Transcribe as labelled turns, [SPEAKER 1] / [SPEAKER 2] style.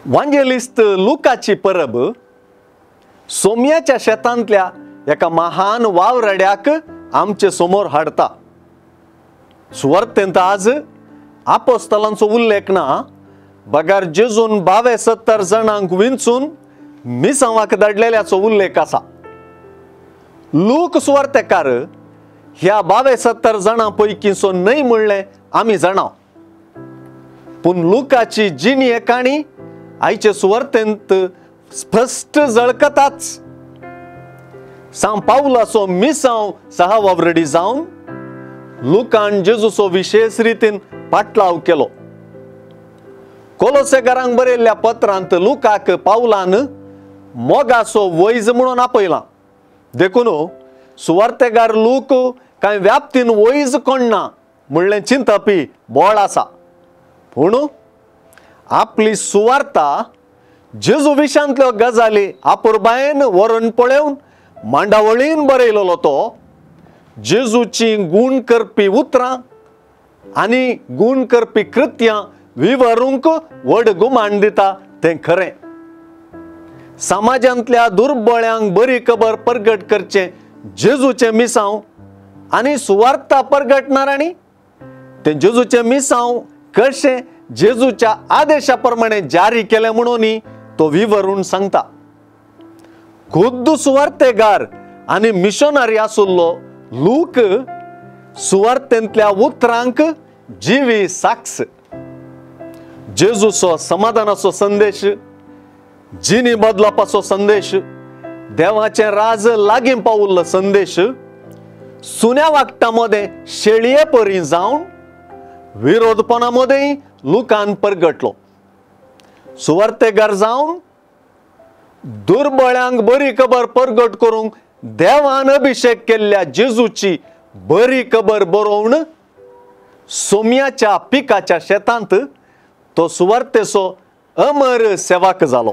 [SPEAKER 1] वांजेलिस्त लुकाची परब सोम्याच्या शेतांतल्या एका महान वावरड्याक आमचे समोर हाडता। सुवार्थेंत आज आपोस्तलांचो उल्लेख ना, बगार जेजून 72 जाणांक विंचून मिसावाक धाडलेल्याचो उल्लेख आसा। लूक सुवार्थेकार ह्या 72 जाणां पैकीचो न्हय म्हणलें आमी जाणाव, पूण लुकाची जिणी काणी आयचे सुवार्थेंत स्पष्ट झळकताच। सांव पावलाचो मिसांव सहवावरडी जावन लुकान जेजूचो विशेष रितीन पाटलाव केलो। कोलोसेकारांक बरयल्ल्या पत्रांत लुकाक पावलान मोगाचो वैज म्हणून आपयला। देखून सुवार्थेकार लूक कांय व्याप्तीन वैज कोणना म्हणलें चिंतपी बोळ आसा, पूण आपली सुवार्ता जेजू विशांतल्यो गजाली आपुरबायेन व्हरून पळोवन मांडावळीन बरयलोलो तो जेजूची गुण करपी उतरां आनी गुण करपी कृत्यां विवरूंक व्हड गुमान दिता तें खरें। समाजांतल्या दुर्बळ्यांक बरी खबर परगट करचें जेजूचें मिसांव आनी सुवार्ता परगटणाऱ्यांनी तें जेजूचें मिसांव कशें जेजूच्या आदेशा प्रमाणे जारी केलें म्हणून तो विवरून सांगता। खुद्द सुवार्थेगार आनी मिशनरी आसुल्लो लूक सुवार्थेंतल्या उतरांक जिवी साक्ष। जेजूचो समाधानाचो संदेश, जिणी बदलपाचो संदेश, देवाचें राज लागीं पावुल्लो संदेश सुन्या वागटा मदें शेळये परी जावन विरोधपणा मदें लुकान परगटलो। सुवार्थेगार जावन दुर्बळ्यांक बरी खबर परगट करूंक देवान अभिषेक केल्ल्या जेजूची बरी खबर बरोवन सोम्याच्या पिकाच्या शेतांत तो सुवार्थेचो अमर सेवक जालो।